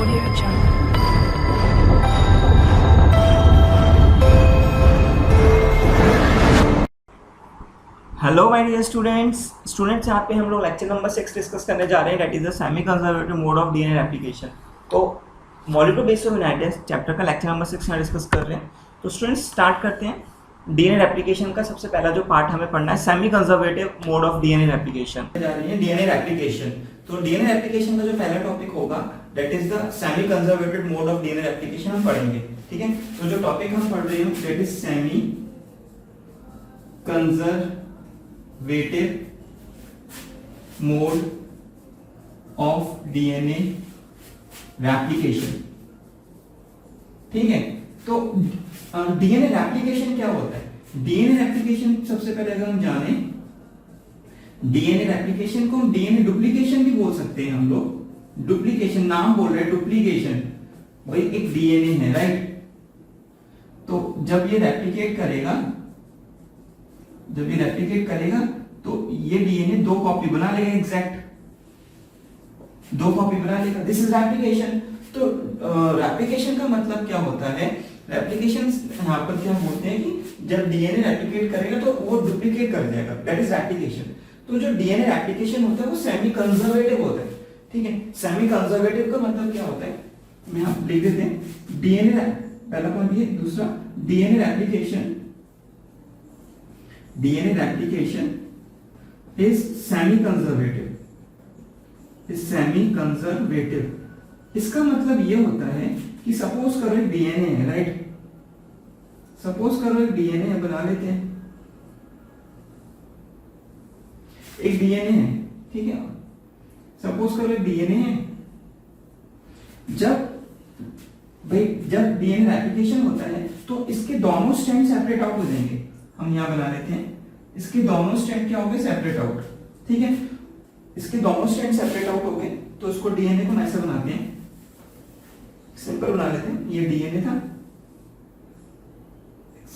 Audio Jungle. Hello my dear students यहाँ पे हम लोग लेक्चर नंबर 6 डिस्कस करने जा रहे हैं, that is the semi conservative mode of DNA application. तो molecular base of united chapter का लेक्चर नंबर 6 यहाँ डिस्कस कर रहे हैं। तो स्टूडेंट्स स्टार्ट करते हैं। डीएनए एप्लीकेशन का सबसे पहला जो पार्ट हमें पढ़ना है, semi conservative mode of DNA application जा रही है। डीएनए एप्लीकेशन, तो डीएनए एप्लीकेशन का जो पहला टॉपिक होगा that is the semi conservative mode of DNA application हम पढ़ेंगे। ठीक है, तो जो टॉपिक हम पढ़ रहे हैं that is semi conservative mode of DNA replication. ठीक है, तो डीएनए रेप्लिकेशन क्या होता है? डीएनए रेप्लिकेशन सबसे पहले अगर हम जाने, डीएनए रेप्लिकेशन को डीएनए डुप्लीकेशन भी बोल सकते हैं हम लोग। डुप्लीकेशन नाम बोल रहे हैं, डुप्लीकेशन भाई एक डीएनए है, राइट। तो जब ये रेप्लिकेट करेगा, तो ये डीएनए दो कॉपी बना लेगा, एग्जैक्ट दो कॉपी बना लेगा। This is replication. तो रेप्लिकेशन का मतलब क्या होता है? रेप्लिकेशन यहाँ पर क्या बोलते हैं कि जब डीएनए रेप्लिकेट करेगा तो वो डुप्लीकेट कर जाएगा, दैट इज रेप्लिकेशन। तो जो डीएनए रेप्लिकेशन होता है वो सेमी कंजर्वेटिव होता है। ठीक है, सेमी कंजर्वेटिव का मतलब क्या होता है, मैं आप लिख देते हैं। डीएनए पहला पॉइंट ये, दूसरा DNA replication is semi conservative। इसका मतलब ये होता है कि सपोज करो एक डीएनए है, राइट। सपोज करो एक डीएनए है, बना लेते हैं एक डीएनए है। ठीक है, सपोज करो एक डीएनए है। जब डीएनए रेप्लिकेशन होता है तो इसके दोनों स्ट्रैंड सेपरेट आउट हो जाएंगे। हम यहां बना लेते हैं, इसके दोनों स्ट्रैंड क्या हो गए? Separate out. ठीक है, इसके दोनों स्ट्रैंड सेपरेट आउट हो गए तो इसको डीएनए को ऐसे बनाते हैं, सिंपल बना लेते हैं। ये डीएनए था,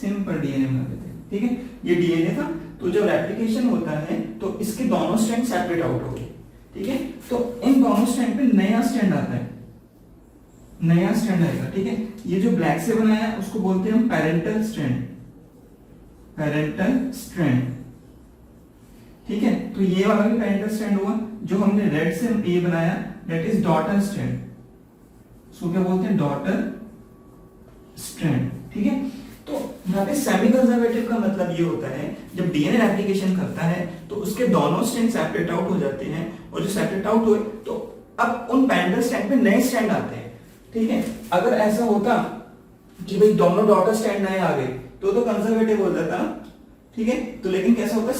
सिंपल डीएनए बना लेते हैं। ठीक है, ये डीएनए था। तो जब रेप्लिकेशन होता है तो इसके दोनों स्ट्रैंड सेपरेट आउट हो गए। ठीक है, तो इन दोनों स्ट्रैंड पे नया स्ट्रैंड आता है, नया स्ट्रैंड आएगा। ठीक है, ये जो ब्लैक से बनाया है उसको बोलते हैं हम पेरेंटल स्ट्रैंड। ठीक है, तो ये वाला भी पेरेंटल स्ट्रैंड हुआ। जो हमने रेड से ये बनाया दैट इज डॉटर स्ट्रैंड, सो क्या बोलते हैं? Daughter strand. ठीक है, तो यहाँ पे सेमी कंजर्वेटिव का मतलब ये होता है जब डीएनए रेप्लिकेशन करता है तो उसके दोनों स्ट्रैंड सेपरेट आउट हो जाते हैं, और जो सेपरेट आउट हुए तो अब उन पेरेंटल स्ट्रैंड पे नए स्ट्रैंड आते हैं। ठीक है, अगर ऐसा होता कि भाई दोनों डॉटर स्ट्रैंड नए आ गए तो कंजर्वेटिव हो जाता ना। ठीक है, तो लेकिन कैसा होता है?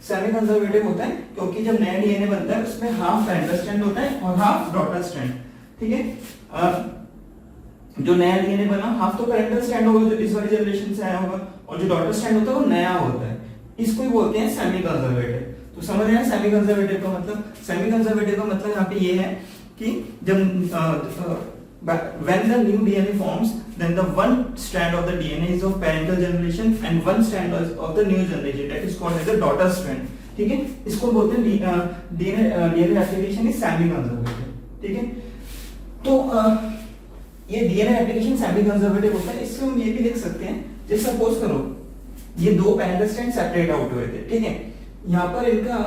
सेमी कंजर्वेटिव होता है क्योंकि जब नया डीएनए बनता है उसमें हाफ पेरेंटल स्ट्रैंड होता है और हाफ डॉटर स्ट्रैंड। ठीक है, जो नया डीएनए बना हाफ तो पेरेंटल स्ट्रैंड होगा जो इस वाली जनरेशन से आया होगा, और जो डॉटर स्ट्रैंड होता है वो नया होता है। इसको ही बोलते हैं सेमी कंजर्वेटिव। तो समझ रहे हैं सेमी कंजर्वेटिव का मतलब? सेमी कंजर्वेटिव का मतलब यहाँ पे ये है कि जब when the new DNA forms, then the one strand of the DNA is of parental generation and one strand of the new generation, that is called as the daughter strand। ठीक है, इसको बोलते हैं DNA application is semi conservative. ठीक है, तो ये DNA application semi conservative होता है। इसको हम ये भी देख सकते हैं, जैसे सपोज करो ये दो पेरेंटल स्ट्रैंड सेपरेट आउट हुए थे। ठीक है, यहाँ पर इनका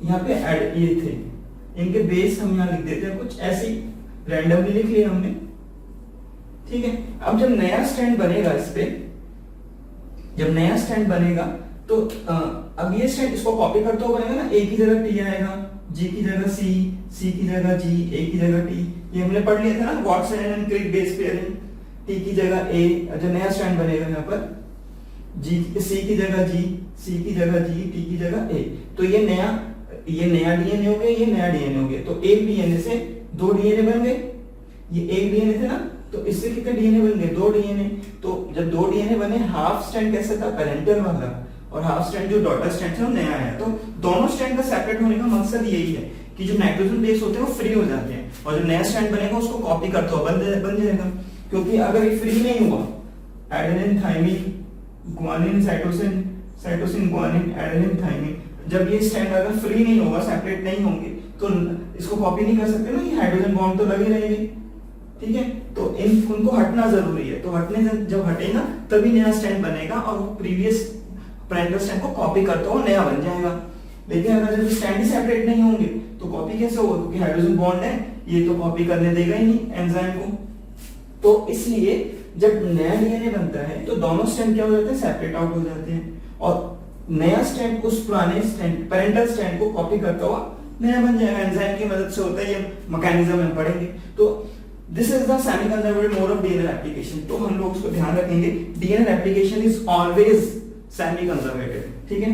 यहाँ पे ये थे, इनके बेस हम यहाँ लिख देते हैं कुछ ऐसी रैंडमली लिख लिया हमने। ठीक है, अब जब नया स्ट्रैंड बनेगा इस पे, जब नया स्ट्रैंड बनेगा तो अब ये स्ट्रैंड इसको कॉपी करते हुए बनेगा ना। ए की जगह टी आएगा, जी की जगह सी, सी की जगह जी, ए की जगह टी। ये हमने पढ़ लिया था ना, Watson and Crick base pairing. T की जगह ए, जो नया स्ट्रैंड बनेगा यहाँ पर जी, सी की जगह जी, सी की जगह जी, टी की जगह ए। तो ये नया डीएनए हो गया, ये नया डीएनए हो गया। तो एक डीएनए से दो डीएनए बन गए। ये एक डीएनए थे ना, तो इससे कितने डीएनए बन गए? दो डीएनए। तो जब दो डीएनए बने, हाफ स्ट्रैंड कैसा था? पेरेंटल वाला, और हाफ स्ट्रैंड जो डॉटर स्ट्रैंड था वो नया आया। तो दोनों स्ट्रैंड का सेपरेट होने का मकसद यही है कि जो नाइट्रोजन बेस होते हैं वो फ्री हो जाते हैं, और जो नया स्ट्रैंड बनेगा उसको कॉपी करते हुए बन जाएगा। क्योंकि अगर ये फ्री नहीं हुआ, adenine, thymine, guanine, cytosine, guanine, adenine, thymine, जब ये स्ट्रैंड अगर फ्री नहीं होगा, सेपरेट नहीं होंगे, तो इसको कॉपी नहीं कर सकते ना, ये हाइड्रोजन बॉन्ड तो लगे रहेंगे, ठीक है। तो इन उनको हटना जरूरी है, तो हटने से जब हटेगा तभी नया स्टैंड बनेगा और वो प्रीवियस पेरेंटल स्टैंड को कॉपी करता हुआ नया बन जाएगा। लेकिन अगर जब स्टैंड ही सेपरेट नहीं होंगे तो कॉपी कैसे होगा, क्योंकि हाइड्रोजन बॉन्ड है, ये तो कॉपी करने देगा ही नहीं एंजाइम को। तो इसलिए जब नया डीएनए बनता है तो दोनों स्टैंड क्या हो जाते हैं, सेपरेट आउट हो जाते हैं और नया स्टैंड उस पुराने स्टैंड पेरेंटल स्टैंड को कॉपी करता हुआ नया बन जाएगा। एंजाइम की मदद से होता है, ये मैकेनिज्म हम पढ़ेंगे। तो this is the semi conservative mode of DNA replication. तो हम लोग उसको ध्यान रखेंगे, DNA replication is always semi conservative, ठीक है।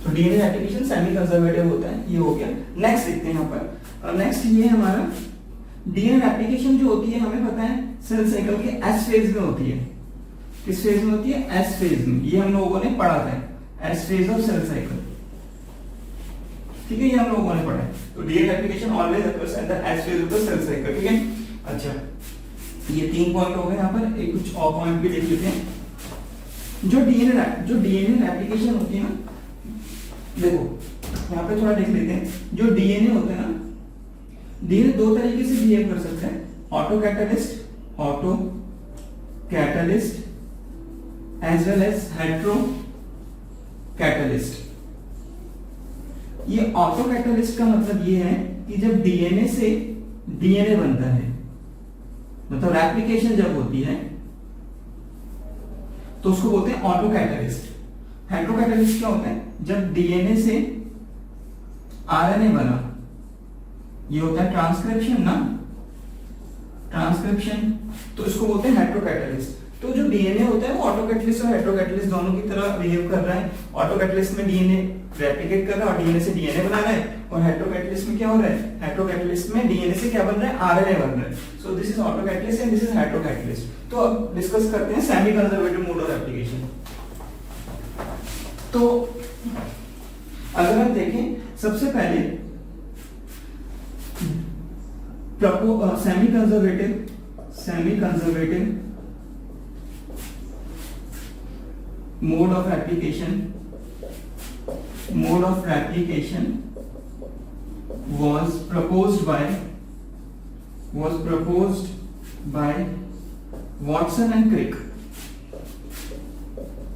तो डीएनए रेप्लिकेशन सेमी कंजर्वेटिव होता है, ये हो गया। नेक्स्ट देखते हैं यहाँ पर, नेक्स्ट ये हमारा डीएनए रेप्लिकेशन जो होती है हमें पता है सेल साइकिल के एस फेज में होती है। किस फेज में होती है, एस फेज में। ये हम लोगों ने पढ़ा था, S phase of cell cycle, ठीक है, ये हम लोगों ने पढ़ा है। तो DNA replication always occurs at the S phase of the cell cycle, ठीक है। अच्छा, ये 3 पॉइंट हो गए। यहाँ पर एक कुछ और पॉइंट भी देख लेते हैं। जो डीएनए रेप्लिकेशन होती है ना, देखो यहाँ पे थोड़ा देख लेते हैं। जो डीएनए होता है ना, डीएनए दो तरीके से बिहेव कर सकता है, autocatalyst as well as heterocatalyst. ये ऑटो कैटलिस्ट का मतलब ये है कि जब डीएनए से डीएनए बनता है, मतलब रेप्लिकेशन जब होती है तो उसको बोलते हैं ऑटो कैटलिस्ट। हेट्रो कैटलिस्ट क्या होता है, जब डीएनए से आरएनए बना, ये होता है ट्रांसक्रिप्शन ना, ट्रांसक्रिप्शन, तो इसको बोलते हैं हेट्रो कैटलिस्ट। तो जो डीएनए होता है वो ऑटो कैटलिस्ट और हेट्रो कैटलिस्ट दोनों की तरह बिहेव कर रहा है। ऑटो कैटलिस्ट में डीएनए रेप्लिकेट कर रहा है और डीएनए से डीएनए बना रहा है, और हेट्रो कैटलिस्ट में क्या हो रहा है, हेट्रो कैटलिस्ट में डीएनए से क्या बन रहा है, आरएनए बन रहा है। So this is auto catalyst and this is hetero catalyst. तो अब डिस्कस करते हैं semi conservative mode of application. तो अगर हम देखें, सबसे पहले semi conservative mode of application was proposed by Watson and Crick।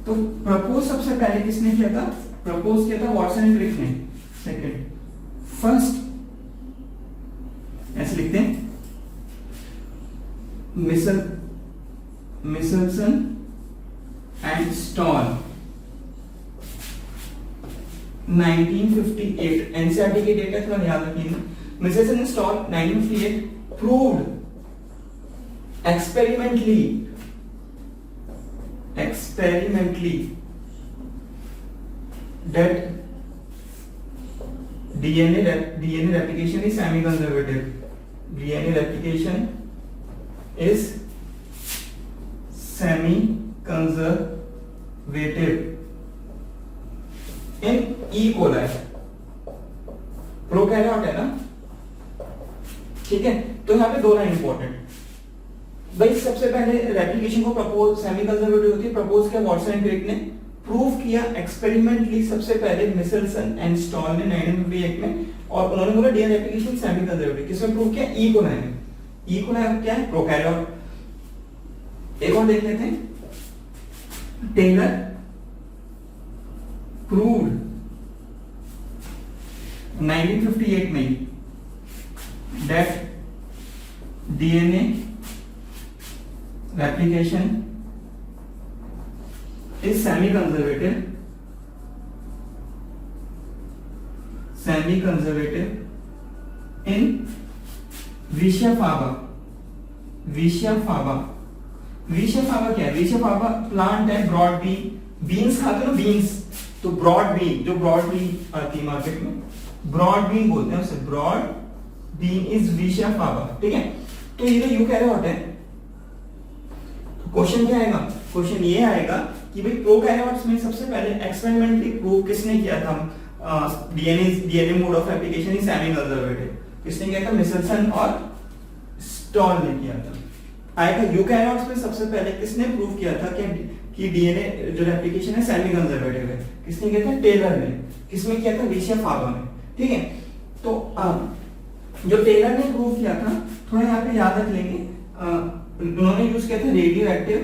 तो प्रपोज सबसे पहले किसने किया था, प्रपोज किया था वॉटसन एंड क्रिक ने। सेकंड, फर्स्ट ऐसे लिखते हैं, मिचेल्सन एंड स्टॉल 1958, एनसीईआरटी के डेटा थोड़ा याद रखिएगा। Meselson and Stahl 1958 proved experimentally that DNA replication is semi-conservative. DNA replication is semi-conservative in E. coli। Prokaryote है ना, ठीक है। तो यहाँ पे दो लाइन इंपॉर्टेंट भाई। सबसे पहले रेप्लिकेशन को प्रपोज सेमी कंजर्वेटिव होती है, प्रपोज किया वॉटसन एंड क्रिक ने, प्रूव किया एक्सपेरिमेंटली सबसे पहले मिचेल्सन एंड स्टॉल ने 1958 में, और उन्होंने बोला डीएनए रेप्लिकेशन सेमी कंजर्वेटिव। किसमें प्रूव किया, ई कोलाई में। ई कोलाई क्या है, प्रोकैरियोट। एक और देख लेते हैं, टेलर प्रूव्ड 1958 में that DNA replication is semi-conservative in Vishia faba। Vishia faba क्या है, Vishia faba प्लांट है, ब्रॉड बीन, बीन्स खाते हो ना, बीन्स। तो ब्रॉड बीन, जो ब्रॉड बीन आती है मार्केट में, ब्रॉड बीन बोलते हैं उसे, broad bean is Vishia faba, ठीक है। तो ये तो यूकैरियोट है। क्वेश्चन क्या आएगा, क्वेश्चन ये आएगा कि भाई प्रोकैरियोट्स में सबसे पहले एक्सपेरिमेंटली प्रूव किसने किया था, DNA mode of application is semi conservative. किसने किया था, मिचेल्सन और स्टॉल ने किया था। आएगा यूकैरियोट्स में सबसे पहले किसने प्रूव किया था कि डीएनए जो रेप्लिकेशन है सेमी कंजर्वेटिव है। किसने किया था? टेलर ने। किसमें किया था? लिशिया फाबा में। ठीक है, तो जो टेलर ने प्रूव किया था, थोड़ा यहाँ पे याद रख लेंगे, उन्होंने यूज किया था रेडियो एक्टिव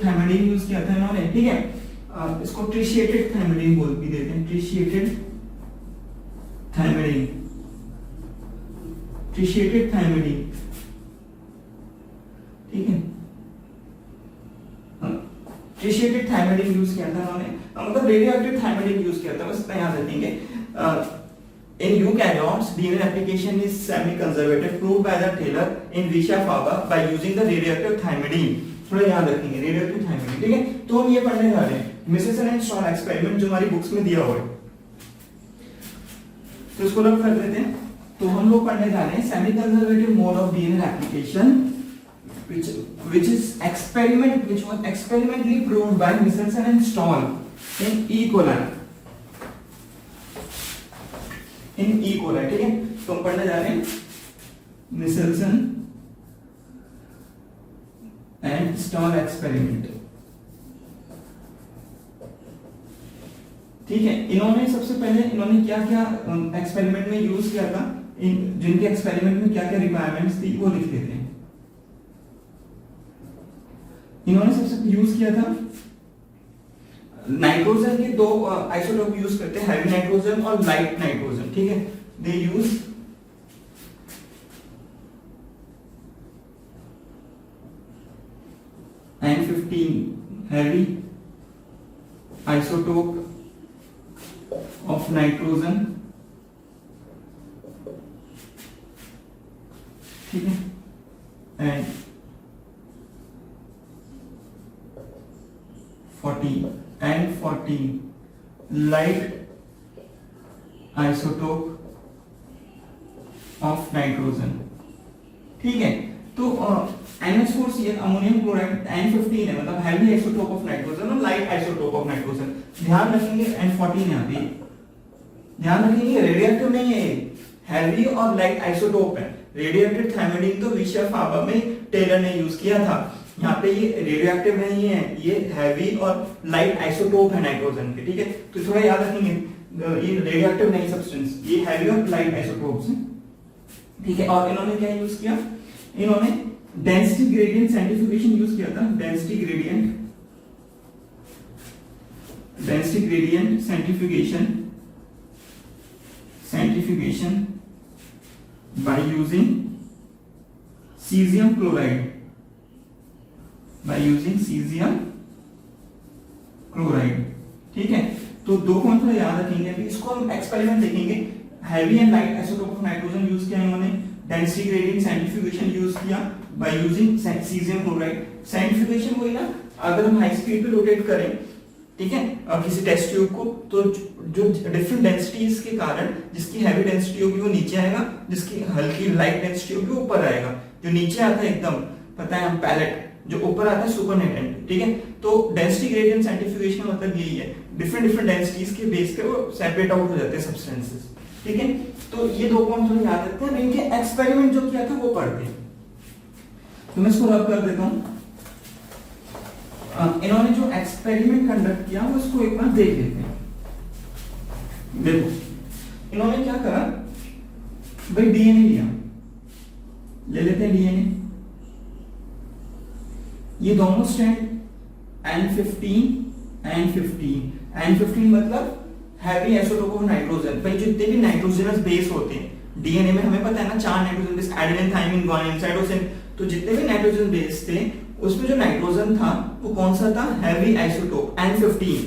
थायमाइडिन यूज किया था इन्होंने। ठीक है, इसको ट्रिशिएटेड थायमाइडिन बोल भी देते हैं, ट्रिशिएटेड थायमाइडिन। ठीक है, ट्रिशिएटेड थायमाइडिन यूज किया था उन्होंने, मतलब रेडियोएक्टिव थायमाइडिन यूज किया था, बस इतना याद रखेंगे। In eukaryotes, DNA replication is semi-conservative, proved by the Taylor in Licia faba by using the radioactive thymidine. थोड़ा याद रखेंगे रेडियोएक्टिव थायमाइडिन। ठीक है, तो हम ये पढ़ने जा रहे हैं मिसेसन एंड स्टॉल एक्सपेरिमेंट जो हमारी बुक्स में दिया हुआ है, तो इसको रब कर देते हैं। तो हम लोग पढ़ने जा रहे हैं semi-conservative mode of DNA replication, which was experimentally proved by Michelson and Stoll in E. coli. ठीक है, तो हम पढ़ने जा रहे हैं Michelson and Stoll एक्सपेरिमेंट। ठीक है, इन्होंने सबसे पहले क्या क्या एक्सपेरिमेंट में यूज किया था, जिनके एक्सपेरिमेंट में क्या क्या रिक्वायरमेंट्स थी वो लिख देते हैं। इन्होंने सबसे यूज किया था नाइट्रोजन के दो आइसोटोप यूज करते हैं, हैवी नाइट्रोजन और लाइट नाइट्रोजन। ठीक है, they use N15 heavy isotope of nitrogen। ठीक है, and 14 light isotope of nitrogen। ठीक है, तो NH4Cl अमोनियम क्लोराइड N15 है, मतलब हैवी आइसोटोप ऑफ नाइट्रोजन और लाइट आइसोटोप ऑफ नाइट्रोजन। ध्यान रखेंगे N14 यहाँ पे, ध्यान रखेंगे रेडियोएक्टिव नहीं है, हैवी और लाइट आइसोटोप है। रेडियोएक्टिव थायमाइडिन तो लिशिया फाबा में टेलर ने यूज किया था, यहाँ पे ये रेडियोएक्टिव नहीं है, ये हैवी और लाइट आइसोटोप है नाइट्रोजन के। ठीक है, तो थोड़ा याद रखेंगे, ये रेडियोएक्टिव नहीं सब्सटेंस, ये हैवी और लाइट आइसोटोप्स हैं। ठीक है, और इन्होंने क्या यूज किया? इन्होंने डेंसिटी ग्रेडियंट सेंट्रीफ्यूगेशन यूज किया था। Density gradient centrifugation by using cesium chloride, ठीक है, तो दो पॉइंट थोड़ा याद रखेंगे। अभी इसको हम एक्सपेरिमेंट देखेंगे। Heavy and light isotope of nitrogen use किया इन्होंने, डेंसिटी ग्रेडियंट सेंट्रीफ्यूगेशन यूज किया by using caesium chloride. Centrifugation वही ना, अगर हम हाई स्पीड पे रोटेट करें, ठीक है, किसी टेस्ट ट्यूब को, तो जो डिफरेंट डेंसिटीज के कारण जिसकी हैवी डेंसिटी होगी वो नीचे आएगा, जिसकी हल्की लाइट डेंसिटी होगी वो ऊपर आएगा। जो नीचे आता है एकदम पता है हम पैलेट, जो ऊपर आता है सुपरनेटेंट। ठीक है, तो डेंसिटी ग्रेडियंट सेंट्रीफ्यूगेशन का मतलब यही है, डिफरेंट डेंसिटीज के बेस पे वो सेपरेट आउट हो जाते हैं सब्सटेंसेस। ठीक है, तो ये दो पॉइंट थोड़ा याद रखते हैं। इनके एक्सपेरिमेंट जो किया था वो पढ़ते हैं, तो मैं इसको रब कर देता हूं। इन्होंने जो एक्सपेरिमेंट कंडक्ट किया वो इसको एक बार देख लेते हैं। देखो इन्होंने क्या करा भाई, डीएनए लिया, ले लेते हैं डीएनए, ये दोनों स्ट्रैंड N15 मतलब हैवी आइसोटोप ऑफ नाइट्रोजन। भाई जितने भी नाइट्रोजनस बेस होते हैं डीएनए में, हमें पता है ना 4 nitrogen base, adenine, thymine, guanine, cytosine, तो जितने भी नाइट्रोजन बेस थे उसमें जो नाइट्रोजन था वो कौन सा था? Heavy isotope N15।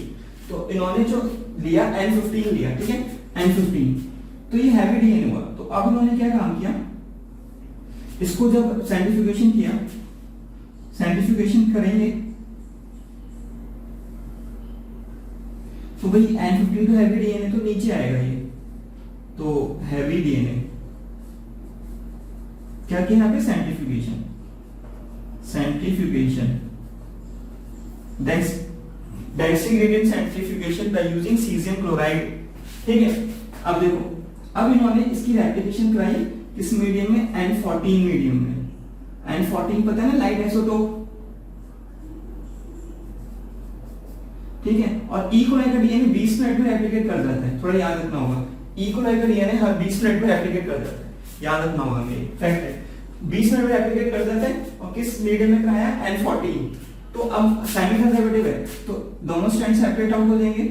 तो इन्होंने जो लिया N15 लिया, ठीक है, N15, तो ये हैवी डीएनए हुआ। तो अब इन्होंने क्या काम किया, इसको जब सेंट्रीफ्यूगेशन किया, सेंट्रीफ्यूगेशन करेंगे तो भाई N15 तो हैवी डीएनए तो नीचे आएगा, ये तो हैवी डीएनए क्या किया यहाँ पे? Centrifugation density gradient centrifugation by using caesium chloride. ठीक है, अब देखो, अब इन्होंने इसकी रेप्लिकेशन कराई किस मीडियम में? N14 मीडियम में। N14 पता है ना, लाइट आइसोटोप, ठीक है। और E को लेकर डीएनए 20 मिनट में रेप्लिकेट कर जाता है, थोड़ा याद रखना होगा। E को लेकर डीएनए हर 20 मिनट में रेप्लिकेट कर जाता है, याद रखना होगा, मेरी फैक्ट है। 20 मिनट में रेप्लिकेट कर जाता है, और किस मीडियम में कराया, N14। तो अब सेमी कंजर्वेटिव है, तो दोनों स्ट्रैंड सेपरेट आउट हो जाएंगे,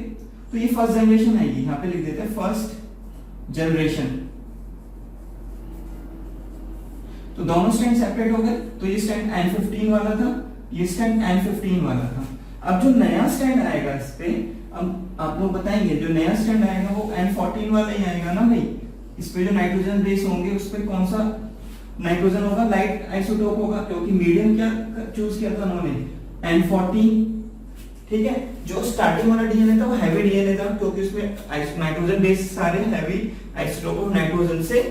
तो ये फर्स्ट जनरेशन आएगी, यहाँ पे लिख देते हैं फर्स्ट जनरेशन। तो दोनों स्ट्रैंड सेपरेट हो गए, तो ये स्ट्रैंड N15 वाला था, ये स्ट्रैंड N15 वाला था। अब जो नया स्ट्रैंड आएगा इस पे, अब आप लोग बताएंगे, जो नया स्ट्रैंड आएगा वो N14 वाला ही आएगा ना भाई। इस पे जो नाइट्रोजन बेस होंगे उस पे कौन सा नाइट्रोजन होगा, लाइट आइसोटोप होगा, क्योंकि मीडियम क्या चूज किया था उन्होंने, N14, ठीक है। जो स्टार्टिंग वाला डीएनए था वो हैवी डीएनए था, क्योंकि उसमें नाइट्रोजन बेस सारे हैवी आइसोटोप ऑफ नाइट्रोजन से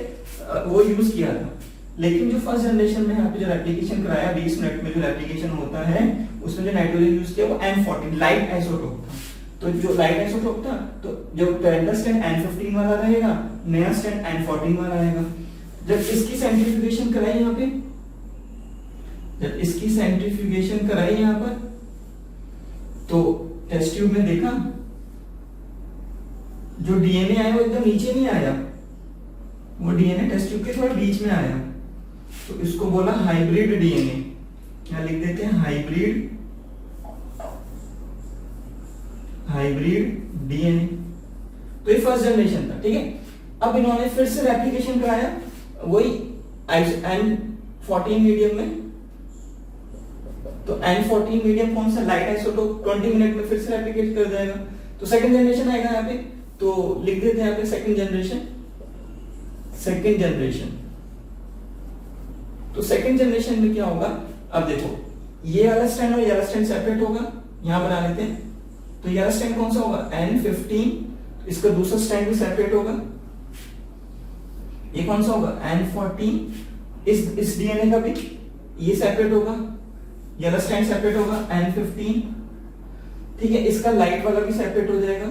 वो यूज किया था। लेकिन जो फर्स्ट जनरेशन में यहाँ पे जो रेप्लिकेशन कराया 20 मिनट में जो रेप्लिकेशन होता है, उसमें जो नाइट्रोजन यूज किया वो N14 लाइट आइसोटोप था। तो जो लाइट आइसोटोप था, तो जो पेरेंटल स्ट्रैंड N15 वाला रहेगा, नया स्ट्रैंड N14 वाला रहेगा। जब इसकी सेंट्रीफ्यूगेशन कराई यहाँ पे, जब इसकी सेंट्रीफ्यूगेशन कराई यहाँ पर, तो टेस्ट ट्यूब में देखा जो डीएनए आया वो एकदम नीचे नहीं आया, वो डीएनए टेस्ट ट्यूब के थोड़ा बीच में आया, तो इसको बोला हाइब्रिड डीएनए। क्या लिख देते हैं, हाइब्रिड डीएनए। तो ये फर्स्ट जनरेशन था, ठीक है। अब इन्होंने फिर से रेप्लिकेशन कराया वही N14 मीडियम में, तो N14 मीडियम कौन सा, लाइट आइसोटोप, 20 मिनट में फिर से रेप्लिकेट कर जाएगा, तो सेकंड जनरेशन आएगा यहाँ पे। तो लिख देते हैं यहाँ पे सेकंड जनरेशन। तो सेकंड जनरेशन में क्या होगा, अब देखो ये वाला स्ट्रैंड और ये वाला स्ट्रैंड सेपरेट होगा, यहां बना लेते हैं। तो ये वाला स्ट्रैंड कौन सा होगा, N15, इसका दूसरा स्ट्रैंड भी सेपरेट होगा। ये कौन सा होगा, N14, इस डीएनए का भी ये सेपरेट होगा, ये वाला स्ट्रैंड सेपरेट होगा N15, ठीक है। इसका लाइट वाला भी सेपरेट हो जाएगा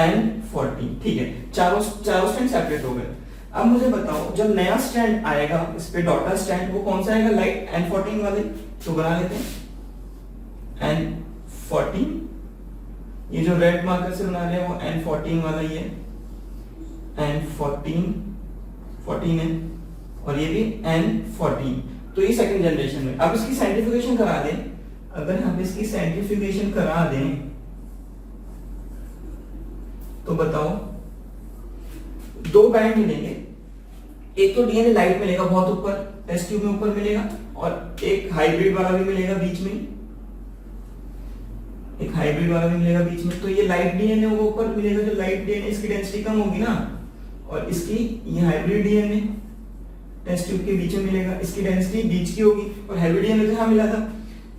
N14, ठीक है। चारों स्ट्रैंड सेपरेट हो गए। अब मुझे बताओ, जब नया स्ट्रैंड आएगा इस पे डॉटर स्ट्रैंड, वो कौन सा आएगा, लाइट N14 वाले। तो बना लेते हैं N14, ये जो रेड मार्कर से बना रहे हैं वो N14 वाला ही है, N14 है, और ये भी N14। तो ये सेकंड जनरेशन में। अब इसकी सेंट्रीफ्यूगेशन करा दें, अगर हम इसकी सेंट्रीफ्यूगेशन करा दें तो बताओ दो बैंड मिलेंगे, एक तो डीएनए लाइट मिलेगा बहुत ऊपर, टेस्ट ट्यूब में ऊपर मिलेगा, और एक हाइब्रिड वाला भी मिलेगा बीच में, एक हाइब्रिड वाला भी मिलेगा बीच में। तो ये लाइट डीएनए वो ऊपर मिलेगा, जो लाइट डीएनए इसकी डेंसिटी कम होगी ना, और इसकी ये हाइब्रिड डीएनए टेस्ट ट्यूब के बीच में मिलेगा, इसकी डेंसिटी बीच की होगी, और हाइब्रिड डीएनए तो यहां मिला था।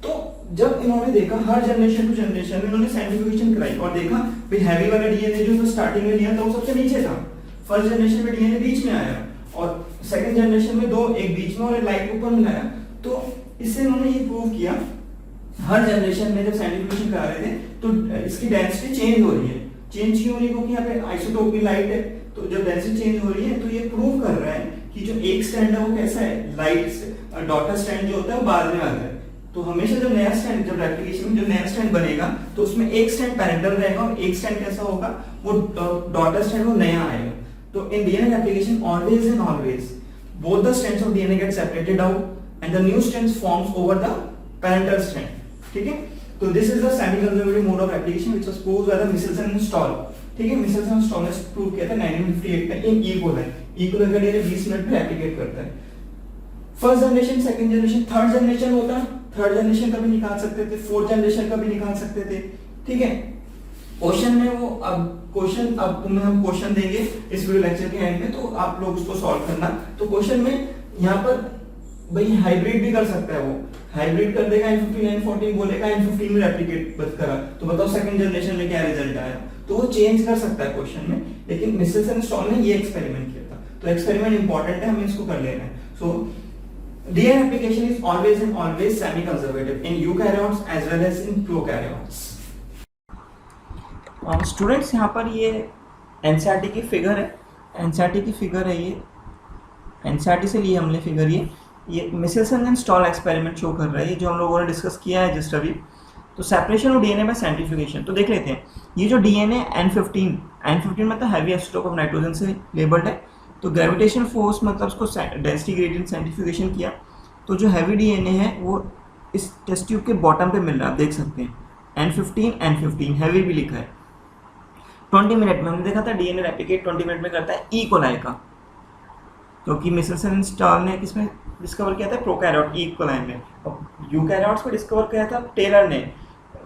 तो जब इन्होंने देखा हर जनरेशन टू जनरेशन में इन्होंने सेंट्रीफ्यूगेशन कराई और देखा भाई हैवी वाला डीएनए जो स्टार्टिंग में लिया था वो सबसे नीचे था, फर्स्ट जनरेशन में डीएनए बीच में आया, और सेकंड जनरेशन में दो, एक बीच में और एक लाइट ऊपर मिलाया। तो इससे इन्होंने ये प्रूव किया हर जनरेशन में जब सेंट्रीफ्यूगेशन करा रहे थे तो इसकी डेंसिटी चेंज हो रही है। चेंज क्यों हो रही है, क्योंकि यहाँ पे आइसोटोप की लाइट है, तो जब डेंसिटी चेंज हो रही है तो ये प्रूव कर रहा है कि जो एक स्ट्रैंड है वो कैसा है, लाइट से, और डॉटर स्ट्रैंड जो होता है वो बाद में आता है। तो हमेशा जब नया स्ट्रैंड, जब रेप्लिकेशन में जो नया स्ट्रैंड बनेगा तो उसमें एक स्ट्रैंड पैरेंटल रहेगा और एक स्ट्रैंड कैसा होगा, वो डॉटर स्ट्रैंड वो नया आएगा। तो in DNA replication always and always both the strands of DNA get separated out and the new strands forms over the parental strand, ठीक है। तो this is the semi-conservative mode of replication which was proved by the Michelson and Stahl, ठीक है। Michelson and Stahl ने prove किया था 1958 में in E. coli। E. coli का DNA 20 मिनट में रेप्लिकेट करता है। First generation, second generation, third generation होता, थर्ड जनरेशन का भी निकाल सकते थे, फोर्थ जनरेशन का भी निकाल सकते थे, ठीक है। क्वेश्चन में वो अब तुम्हें हम क्वेश्चन देंगे इस वीडियो लेक्चर के एंड में, तो आप लोग उसको सॉल्व करना। तो क्वेश्चन में यहाँ पर भाई हाइब्रिड भी कर सकता है, वो हाइब्रिड कर देगा, N15 N14 बोलेगा, N15 में रेप्लिकेट बस करा, तो बताओ सेकंड जनरेशन में क्या रिजल्ट आया। तो वो चेंज कर सकता है क्वेश्चन में, लेकिन मिचेल्सन स्टॉल ने ये एक्सपेरिमेंट किया था, तो एक्सपेरिमेंट इंपॉर्टेंट है, हमें इसको कर लेना है। सो DNA replication is always and always semi-conservative in eukaryotes as well as in prokaryotes. Students यहाँ पर ये एनसीईआरटी की फिगर है, एनसीईआरटी की फिगर है ये, एनसीईआरटी से लिए हमने फिगर ये। ये मिचेल्सन एंड स्टॉल एक्सपेरिमेंट शो कर रहा है, ये जो हम लोगों ने डिस्कस किया है जस्ट अभी। तो separation of DNA by centrifugation, तो देख लेते हैं। ये जो डीएनए N15 मतलब हैवी आइसोटोप ऑफ नाइट्रोजन से लेबल्ड है। तो ग्रेविटेशन फोर्स मतलब उसको डेंसिटी ग्रेडियंट सेंट्रीफ्यूगेशन किया, तो जो हैवी डीएनए है वो इस टेस्ट ट्यूब के बॉटम पे मिल रहा है, आप देख सकते हैं N15 हैवी भी लिखा है। 20 मिनट में हमने देखा था डीएनए रेप्लिकेट 20 मिनट में करता है ई कोलाई का, क्योंकि मिचेल्सन एंड स्टॉल ने किसमें डिस्कवर किया था, प्रोकैरियोट ई कोलाई में। और यूकैरियोट्स को डिस्कवर किया था टेलर ने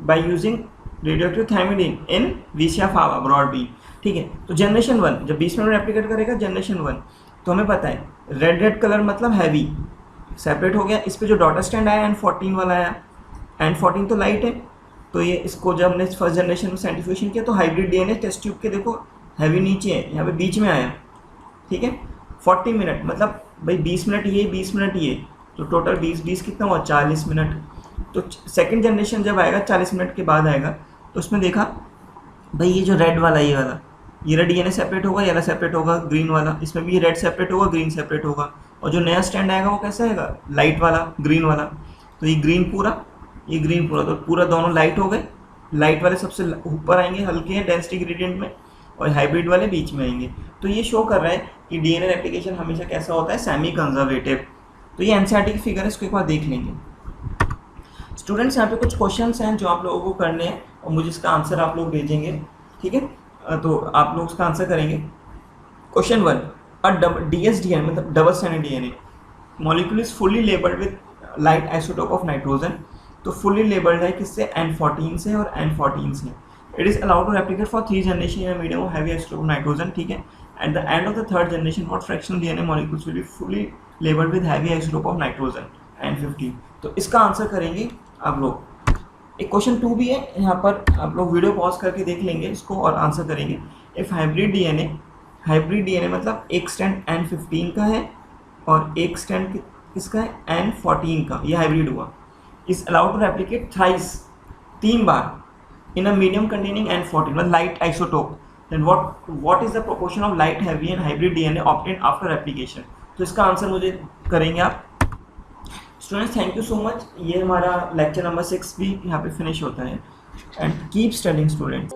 by using radioactive thymidine in Vicia faba broad bean. ठीक है, तो जनरेशन 1 जब 20 मिनट में रेप्लिकेट करेगा जनरेशन 1, तो हमें पता है रेड कलर मतलब हैवी सेपरेट हो गया। इस पे जो डॉटर स्टैंड आया N14 वाला आया, N14 तो लाइट है, तो ये इसको जब हमने फर्स्ट जनरेशन में सेंट्रीफ्यूगेशन किया तो हाइब्रिड डीएनए टेस्ट ट्यूब के देखो हैवी नीचे है, यहाँ पे बीच में आया। ठीक है, 40 मिनट मतलब भाई 20 मिनट ये 20 मिनट ये, तो टोटल 20 कितना हुआ 40 मिनट। तो सेकंड जनरेशन जब आएगा 40 मिनट के बाद आएगा, तो उसमें देखा भाई ये जो रेड वाला ये रेड डीएनए सेपरेट होगा, येलो सेपरेट होगा, ग्रीन वाला, इसमें भी रेड सेपरेट होगा, ग्रीन सेपरेट होगा। और जो नया स्टैंड आएगा वो कैसा आएगा, लाइट वाला, ग्रीन वाला। तो ये ग्रीन पूरा, तो पूरा दोनों लाइट हो गए। लाइट वाले सबसे ऊपर आएंगे, हल्के हैं डेंसिटी ग्रेडियंट में, और हाइब्रिड वाले बीच में आएंगे। तो ये शो कर रहा है कि डीएनए रेप्लिकेशन हमेशा कैसा होता है, सेमी कंजर्वेटिव। तो ये एनसीईआरटी की फिगर है, इसको एक बार देख लेंगे। स्टूडेंट्स यहाँ पे कुछ क्वेश्चंस हैं जो आप लोगों को करने हैं और मुझे इसका आंसर आप लोग भेजेंगे। ठीक है, तो आप लोग उसका आंसर करेंगे। क्वेश्चन 1, DSDN मतलब double standard DNA molecule is fully labelled with light isotope of nitrogen. तो फुल्ली लेबल्ड है किससे, N14 से और N14 से। It is allowed to replicate for 3 generation in medium of heavy isotope of nitrogen. ठीक है, at the end of the third generation what fractional DNA molecules will be fully labelled with heavy isotope of nitrogen N15। तो इसका answer करेंगे आप लोग। एक question 2 भी है, यहाँ पर आप लोग वीडियो पॉज करके देख लेंगे इसको और आंसर करेंगे। इफ हाइब्रिड डीएनए मतलब एक स्टैंड N15 का है और एक स्टैंड किसका है, N14 का, ये हाइब्रिड हुआ। Is allowed to replicate thrice 3 बार in a medium containing N14 मतलब light isotope, then what is the proportion of light heavy and hybrid DNA obtained after replication. तो इसका आंसर मुझे करेंगे आप। Students thank you so much. ये हमारा lecture number 6 भी यहाँ पे फिनिश होता है। And keep studying students.